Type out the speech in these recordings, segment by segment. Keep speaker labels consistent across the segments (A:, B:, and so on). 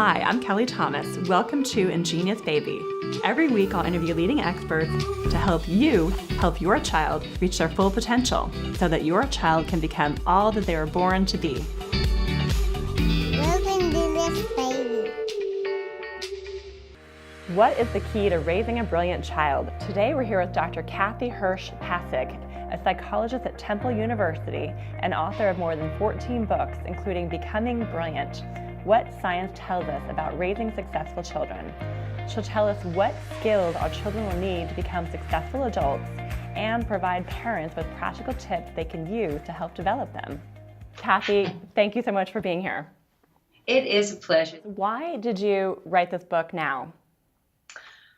A: Hi, I'm Kelly Thomas. Welcome to Ingenious Baby. Every week I'll interview leading experts to help you help your child reach their full potential so that your child can become all that they were born to be.
B: Welcome to this baby.
A: What is the key to raising a brilliant child? Today we're here with Dr. Kathy Hirsh-Pasek, a psychologist at Temple University and author of more than 14 books, including Becoming Brilliant: What Science Tells Us About Raising Successful Children. She'll tell us what skills our children will need to become successful adults and provide parents with practical tips they can use to help develop them. Kathy, thank you so much for being here.
C: It is a pleasure.
A: Why did you write this book now?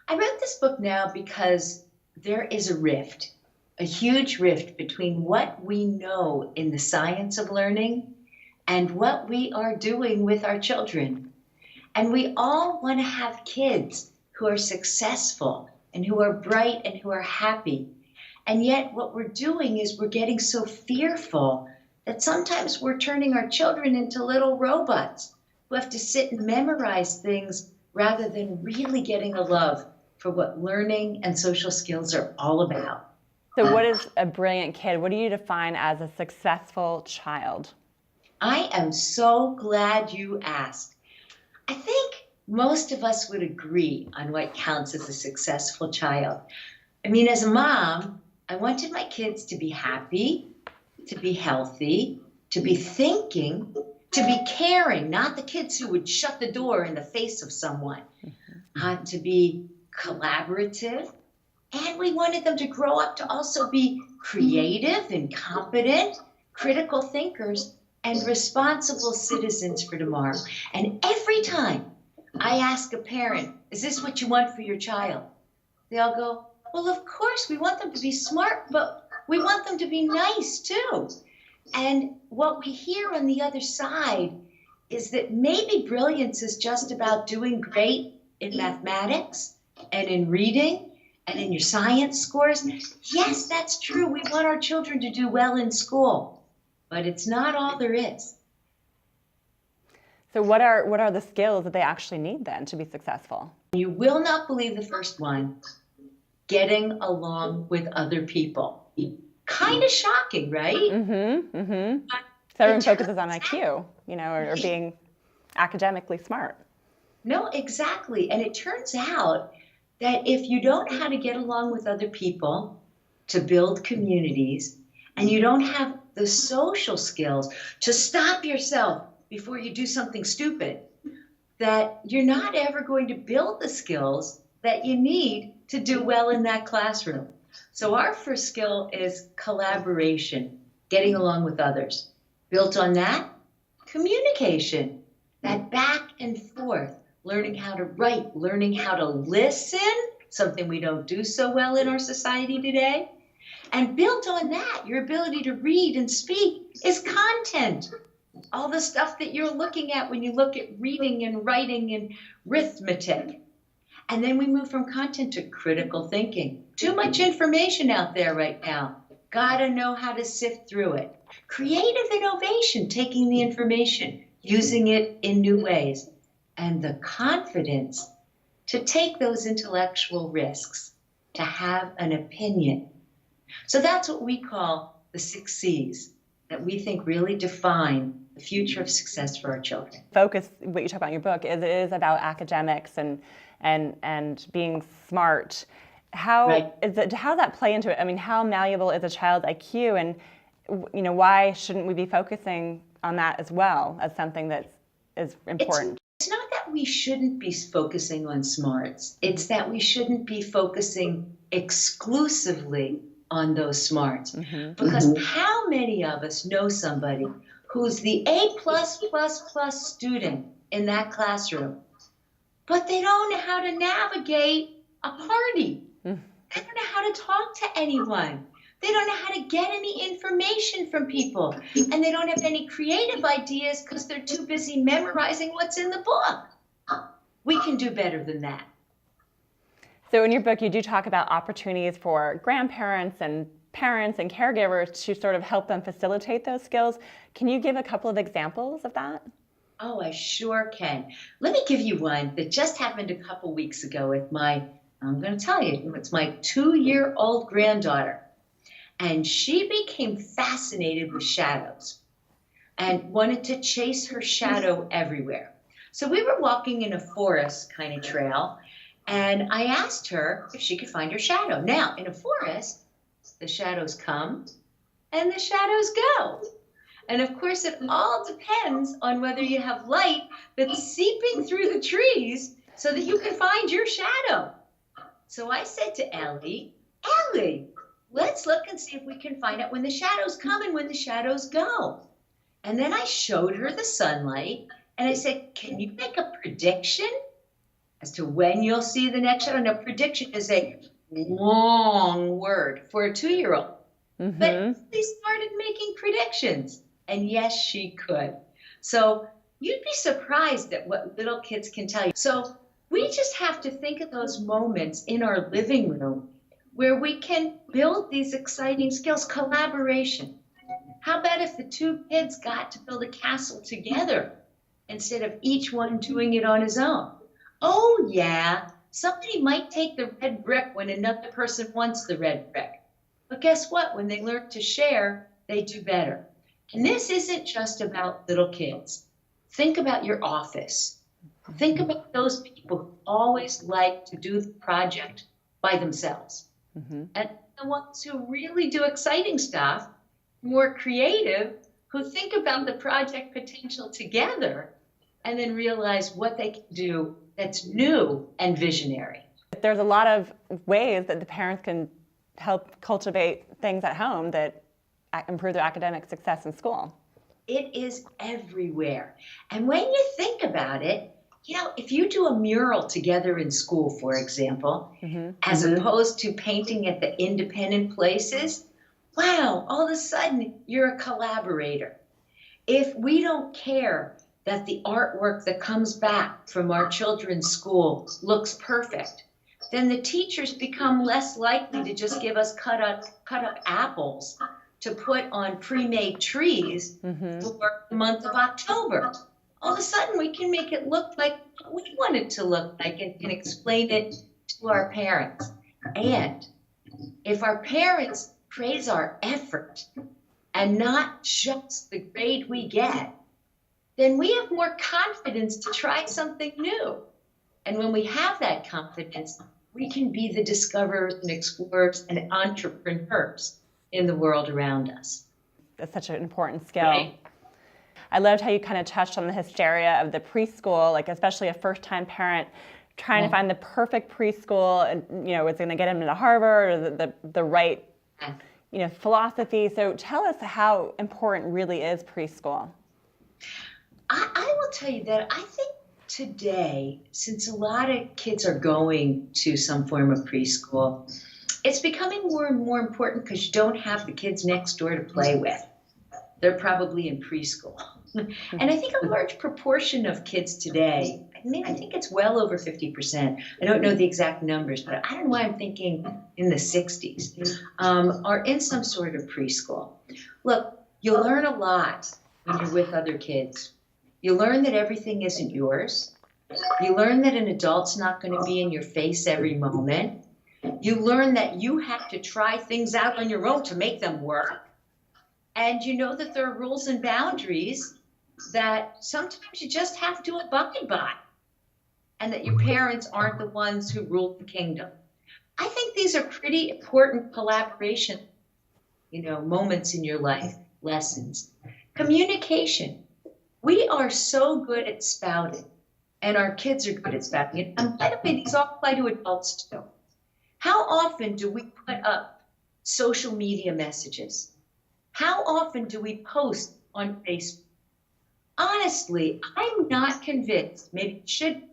C: I wrote this book now because there is a rift, a huge rift between what we know in the science of learning and what we are doing with our children. And we all want to have kids who are successful and who are bright and who are happy. And yet what we're doing is we're getting so fearful that sometimes we're turning our children into little robots who have to sit and memorize things rather than really getting a love for what learning and social skills are all about.
A: So what is a brilliant kid? What do you define as a successful child?
C: I am so glad you asked. I think most of us would agree on what counts as a successful child. I mean, as a mom, I wanted my kids to be happy, to be healthy, to be thinking, to be caring, not the kids who would shut the door in the face of someone, to be collaborative, and we wanted them to grow up to also be creative and competent, critical thinkers, and responsible citizens for tomorrow. And every time I ask a parent, is this what you want for your child? They all go, well, of course, we want them to be smart, but we want them to be nice too. And what we hear on the other side is that maybe brilliance is just about doing great in mathematics and in reading and in your science scores. Yes, that's true. We want our children to do well in school, but it's not all there is.
A: So what are the skills that they actually need then to be successful?
C: You will not believe the first one, getting along with other people. Kind of shocking, right?
A: So everyone focuses on IQ, or being academically smart.
C: No, exactly. And it turns out that if you don't know how to get along with other people, to build communities, and you don't have the social skills to stop yourself before you do something stupid, that you're not ever going to build the skills that you need to do well in that classroom. So our first skill is collaboration, getting along with others. Built on that, communication, that back and forth, learning how to write, learning how to listen, something we don't do so well in our society today. And built on that, your ability to read and speak is content. All the stuff that you're looking at when you look at reading and writing and arithmetic. And then we move from content to critical thinking. Too much information out there right now. Gotta know how to sift through it. Creative innovation, taking the information, using it in new ways. And the confidence to take those intellectual risks, to have an opinion. So that's what we call the 6 C's that we think really define the future of success for our children.
A: Focus, what you talk about in your book, is it is about academics and being smart. How does that play into it? I mean, how malleable is a child's IQ, and why shouldn't we be focusing on that as well as something that is important?
C: It's not that we shouldn't be focusing on smarts. It's that we shouldn't be focusing exclusively on those smarts. Because how many of us know somebody who's the A+++ student in that classroom, but they don't know how to navigate a party. They don't know how to talk to anyone. They don't know how to get any information from people. And they don't have any creative ideas because they're too busy memorizing what's in the book. We can do better than that.
A: So in your book, you do talk about opportunities for grandparents and parents and caregivers to sort of help them facilitate those skills. Can you give a couple of examples of that?
C: Oh, I sure can. Let me give you one that just happened a couple weeks ago with I'm going to tell you, it's my 2-year-old granddaughter. And she became fascinated with shadows and wanted to chase her shadow everywhere. So we were walking in a forest kind of trail, and I asked her if she could find her shadow. Now, in a forest, the shadows come and the shadows go. And of course, it all depends on whether you have light that's seeping through the trees so that you can find your shadow. So I said to Ellie, let's look and see if we can find out when the shadows come and when the shadows go. And then I showed her the sunlight and I said, can you make a prediction as to when you'll see the next shadow? Now, prediction is a long word for a 2-year-old.
A: Mm-hmm.
C: But they started making predictions. And yes, she could. So you'd be surprised at what little kids can tell you. So we just have to think of those moments in our living room where we can build these exciting skills. Collaboration. How about if the 2 kids got to build a castle together instead of each one doing it on his own? Oh, yeah, somebody might take the red brick when another person wants the red brick. But guess what? When they learn to share, they do better. And this isn't just about little kids. Think about your office. Think about those people who always like to do the project by themselves.
A: Mm-hmm.
C: And the ones who really do exciting stuff, more creative, who think about the project potential together and then realize what they can do that's new and visionary.
A: There's a lot of ways that the parents can help cultivate things at home that improve their academic success in school.
C: It is everywhere. And when you think about it, if you do a mural together in school, for example, as opposed to painting at the independent places, wow, all of a sudden you're a collaborator. If we don't care that the artwork that comes back from our children's school looks perfect, then the teachers become less likely to just give us cut up apples to put on pre-made trees for the month of October. All of a sudden, we can make it look like we want it to look like and can explain it to our parents. And if our parents praise our effort and not just the grade we get, then we have more confidence to try something new. And when we have that confidence, we can be the discoverers and explorers and entrepreneurs in the world around us.
A: That's such an important skill.
C: Right?
A: I loved how you kind of touched on the hysteria of the preschool, like especially a first-time parent trying to find the perfect preschool, and it's going to get them into Harvard or the right philosophy. So tell us how important really is preschool.
C: I will tell you that I think today, since a lot of kids are going to some form of preschool, it's becoming more and more important because you don't have the kids next door to play with. They're probably in preschool. And I think a large proportion of kids today, I think it's well over 50%. I don't know the exact numbers, but I don't know why I'm thinking in the 60s, are in some sort of preschool. Look, you'll learn a lot when you're with other kids. You learn that everything isn't yours. You learn that an adult's not going to be in your face every moment. You learn that you have to try things out on your own to make them work. And you know that there are rules and boundaries that sometimes you just have to abide by, and that your parents aren't the ones who rule the kingdom. I think these are pretty important collaboration, moments in your life, lessons. Communication. We are so good at spouting, and our kids are good at spouting it. And by the way, these all apply to adults too. How often do we put up social media messages? How often do we post on Facebook? Honestly, I'm not convinced, maybe it should,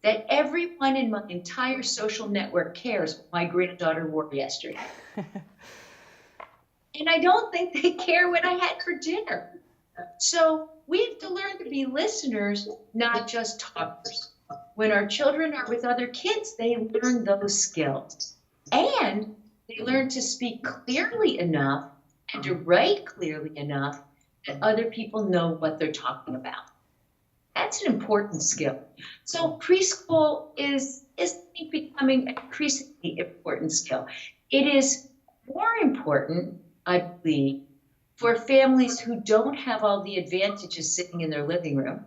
C: that everyone in my entire social network cares what my granddaughter wore yesterday. And I don't think they care what I had for dinner. So we have to learn to be listeners, not just talkers. When our children are with other kids, they learn those skills. And they learn to speak clearly enough and to write clearly enough that other people know what they're talking about. That's an important skill. So preschool is becoming an increasingly important skill. It is more important, I believe, for families who don't have all the advantages sitting in their living room.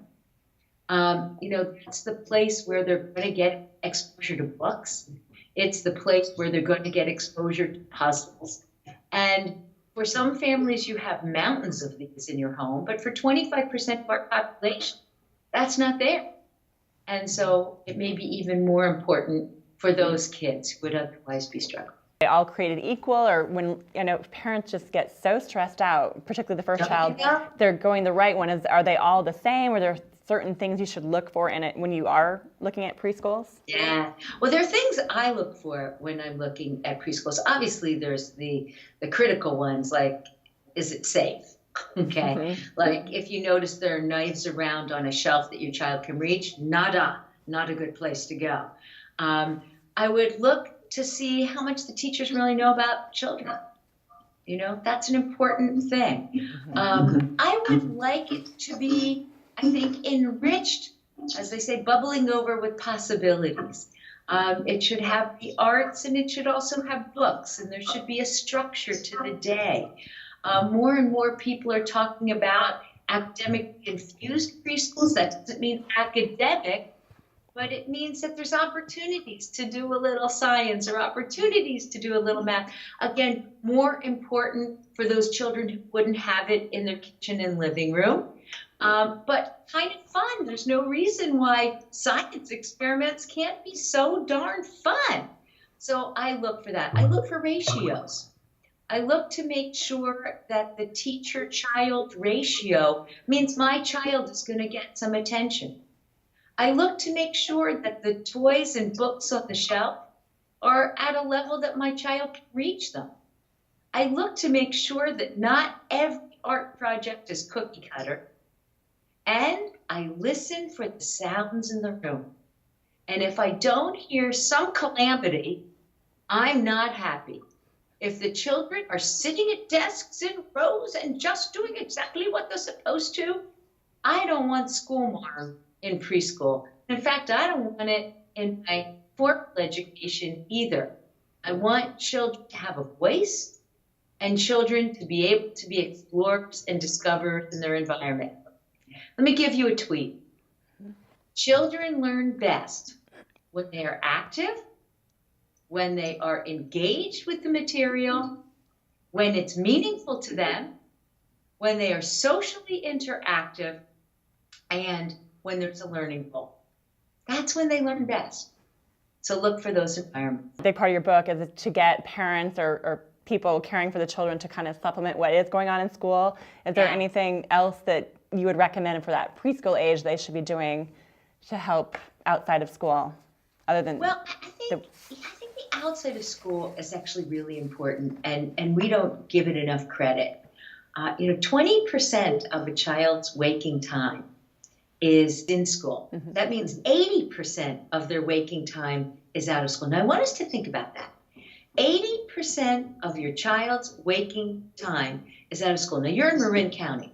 C: That's the place where they're going to get exposure to books. It's the place where they're going to get exposure to puzzles. And for some families, you have mountains of these in your home, but for 25% of our population, that's not there. And so it may be even more important for those kids who would otherwise be struggling.
A: They all created equal, or when, parents just get so stressed out, particularly the first child, they're going the right one. Are they all the same? Or are there certain things you should look for in it when you are looking at preschools?
C: Yeah. Well, there are things I look for when I'm looking at preschools. Obviously, there's the critical ones, like, is it safe? Okay. Mm-hmm. Like, if you notice there are knives around on a shelf that your child can reach, not a good place to go. I would look to see how much the teachers really know about children. That's an important thing. I would like it to be, I think, enriched, as they say, bubbling over with possibilities. It should have the arts, and it should also have books, and there should be a structure to the day. More and more people are talking about academically infused preschools. That doesn't mean academic, but it means that there's opportunities to do a little science or opportunities to do a little math. Again, more important for those children who wouldn't have it in their kitchen and living room, but kind of fun. There's no reason why science experiments can't be so darn fun. So I look for that. I look for ratios. I look to make sure that the teacher-child ratio means my child is going to get some attention. I look to make sure that the toys and books on the shelf are at a level that my child can reach them. I look to make sure that not every art project is cookie cutter. And I listen for the sounds in the room. And if I don't hear some calamity, I'm not happy. If the children are sitting at desks in rows and just doing exactly what they're supposed to, I don't want schoolmarm in preschool. In fact, I don't want it in my formal education either. I want children to have a voice and children to be able to be explorers and discoverers in their environment. Let me give you a tweet. Children learn best when they are active, when they are engaged with the material, when it's meaningful to them, when they are socially interactive, and when there's a learning goal. That's when they learn best. So look for those environments.
A: A big part of your book is to get parents or people caring for the children to kind of supplement what is going on in school. Is there anything else that you would recommend for that preschool age they should be doing to help outside of school, other than?
C: Well, I think the outside of school is actually really important, and we don't give it enough credit. 20% of a child's waking time is in school. Mm-hmm. That means 80% of their waking time is out of school. Now, I want us to think about that. 80% of your child's waking time is out of school. Now, you're in Marin County,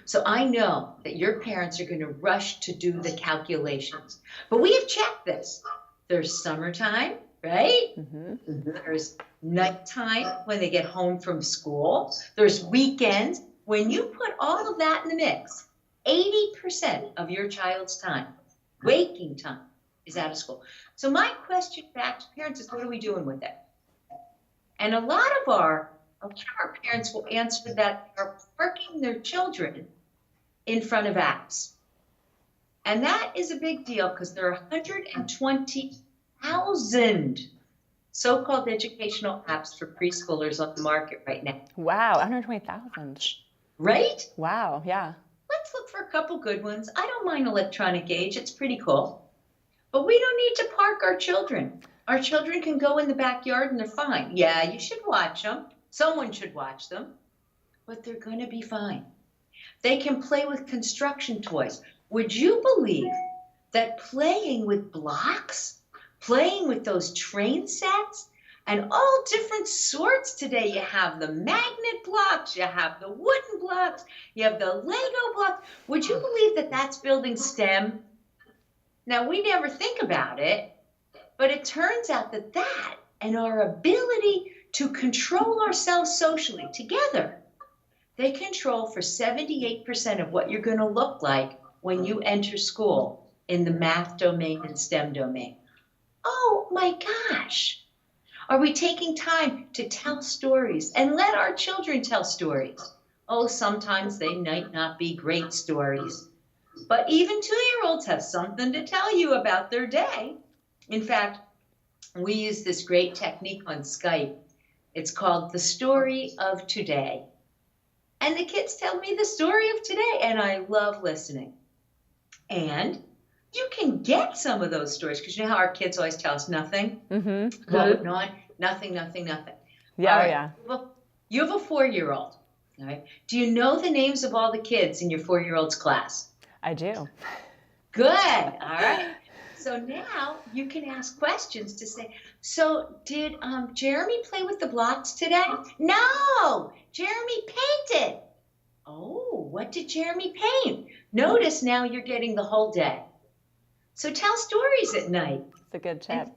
C: so I know that your parents are going to rush to do the calculations. But we have checked this. There's summertime, right? Mm-hmm. There's nighttime when they get home from school. There's weekends. When you put all of that in the mix, 80% of your child's time, waking time, is out of school. So my question back to parents is, what are we doing with it? And a lot of our parents will answer that they're parking their children in front of apps. And that is a big deal because there are 120,000 so-called educational apps for preschoolers on the market right now.
A: Wow, 120,000.
C: Right?
A: Wow, yeah.
C: Let's look for a couple good ones. I don't mind Electronic Age. It's pretty cool. But we don't need to park our children. Our children can go in the backyard and they're fine. Yeah, you should watch them. Someone should watch them. But they're going to be fine. They can play with construction toys. Would you believe that playing with blocks, playing with those train sets, And all different sorts today. You have the magnet blocks, you have the wooden blocks, you have the Lego blocks. Would you believe that that's building STEM? Now, we never think about it, but it turns out that and our ability to control ourselves socially together, they control for 78% of what you're going to look like when you enter school in the math domain and STEM domain. Oh my gosh. Are we taking time to tell stories and let our children tell stories? Oh, sometimes they might not be great stories, but even 2-year-olds have something to tell you about their day. In fact, we use this great technique on Skype. It's called the story of today. And the kids tell me the story of today, and I love listening. And you can get some of those stories, because you know how our kids always tell us nothing?
A: Mm-hmm.
C: What would not? Nothing, nothing, nothing.
A: Yeah,
C: right.
A: yeah.
C: You have a 4-year-old. All right. Do you know the names of all the kids in your 4-year-old's class?
A: I do.
C: Good. All right. So now you can ask questions to say, so did Jeremy play with the blocks today? No, Jeremy painted. Oh, what did Jeremy paint? Notice now you're getting the whole day. So tell stories at night.
A: It's a good tip.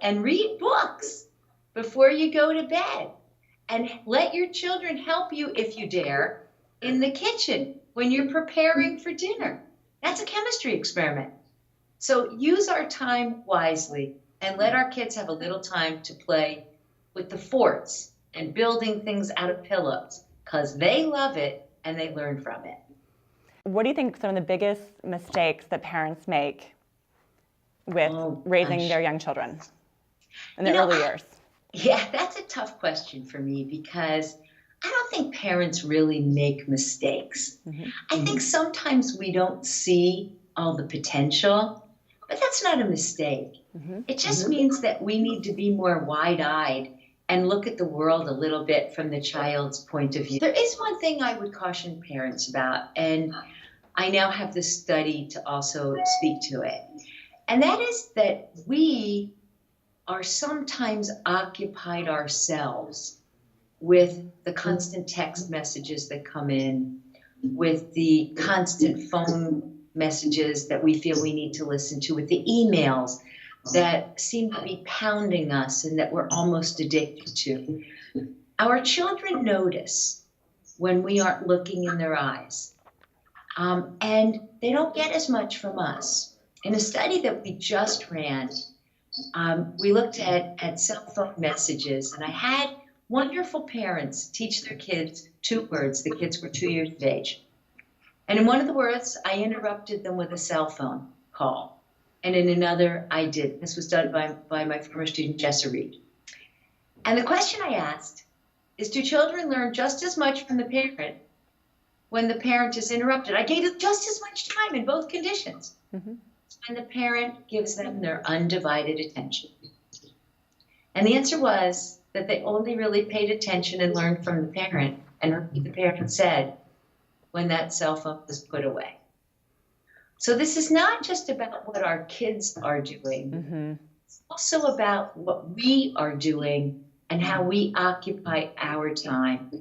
C: And read books before you go to bed. And let your children help you, if you dare, in the kitchen when you're preparing for dinner. That's a chemistry experiment. So use our time wisely and let our kids have a little time to play with the forts and building things out of pillows, because they love it and they learn from it.
A: What do you think some of the biggest mistakes that parents make with raising their young children in the early years?
C: Yeah, that's a tough question for me, because I don't think parents really make mistakes. Mm-hmm. I think sometimes we don't see all the potential, but that's not a mistake. Mm-hmm. It just means that we need to be more wide-eyed and look at the world a little bit from the child's point of view. There is one thing I would caution parents about, and I now have this study to also speak to it. And that is that we are sometimes occupied ourselves with the constant text messages that come in, with the constant phone messages that we feel we need to listen to, with the emails that seem to be pounding us and that we're almost addicted to. Our children notice when we aren't looking in their eyes, and they don't get as much from us. In a study that we just ran, we looked at cell phone messages, and I had wonderful parents teach their kids 2 words. The kids were 2 years of age. And in one of the words, I interrupted them with a cell phone call. And in another, I did. This was done by my former student, Jessa Reed. And the question I asked is, do children learn just as much from the parent when the parent is interrupted? I gave them just as much time in both conditions. Mm-hmm. When the parent gives them their undivided attention. And the answer was that they only really paid attention and learned from the parent and heard what the parent said when that cell phone was put away. So this is not just about what our kids are doing. Mm-hmm. It's also about what we are doing and how we occupy our time.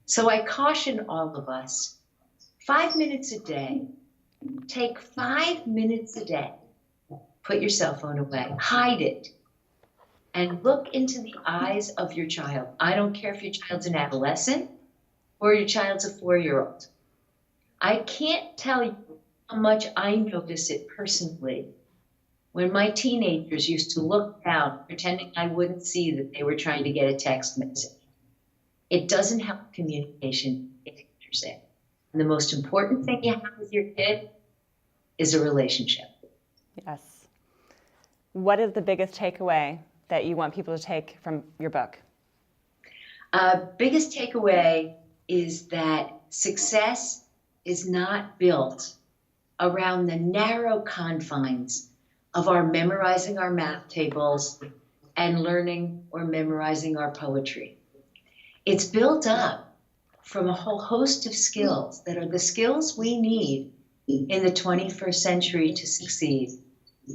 C: So I caution all of us, 5 minutes a day. Take 5 minutes a day. Put your cell phone away. Hide it. And look into the eyes of your child. I don't care if your child's an adolescent or your child's a 4-year-old. I can't tell you how much I notice it personally when my teenagers used to look down, pretending I wouldn't see that they were trying to get a text message. It doesn't help communication. It hinders it. And the most important thing you have with your kid is a relationship.
A: Yes. What is the biggest takeaway that you want people to take from your book?
C: Biggest takeaway is that success is not built around the narrow confines of our memorizing our math tables and learning or memorizing our poetry. It's built up from a whole host of skills that are the skills we need in the 21st century to succeed.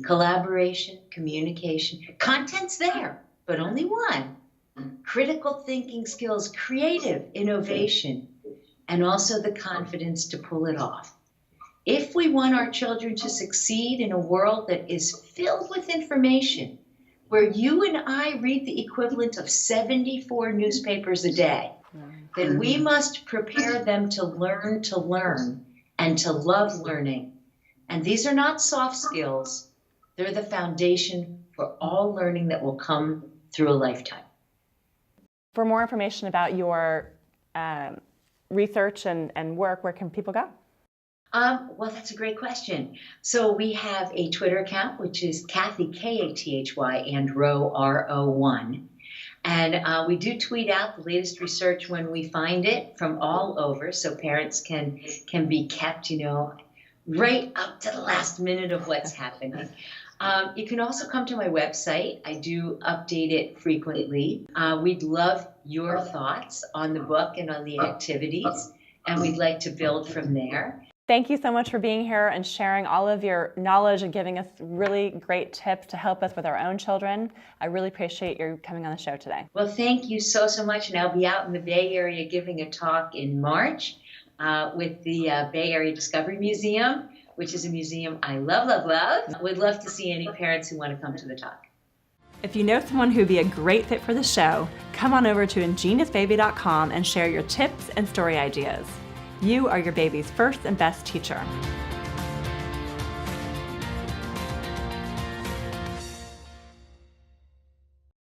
C: Collaboration, communication, content's there. but only one. Critical thinking skills, creative innovation, and also the confidence to pull it off. If we want our children to succeed in a world that is filled with information, where you and I read the equivalent of 74 newspapers a day, then we must prepare them to learn and to love learning. And these are not soft skills. They're the foundation for all learning that will come through a lifetime.
A: For more information about your research and work, where can people go?
C: Well, that's a great question. So we have a Twitter account, which is Kathy, Kathy, and Ro 1. And we do tweet out the latest research when we find it from all over, so parents can be kept, right up to the last minute of what's happening. You can also come to my website. I do update it frequently. We'd love your thoughts on the book and on the activities, and we'd like to build from there.
A: Thank you so much for being here and sharing all of your knowledge and giving us really great tips to help us with our own children. I really appreciate you coming on the show today.
C: Well, thank you so much. And I'll be out in the Bay Area giving a talk in March with the Bay Area Discovery Museum, which is a museum I love, love, love. Would love to see any parents who want to come to the talk.
A: If you know someone who'd be a great fit for the show, come on over to ingeniusbaby.com and share your tips and story ideas. You are your baby's first and best teacher.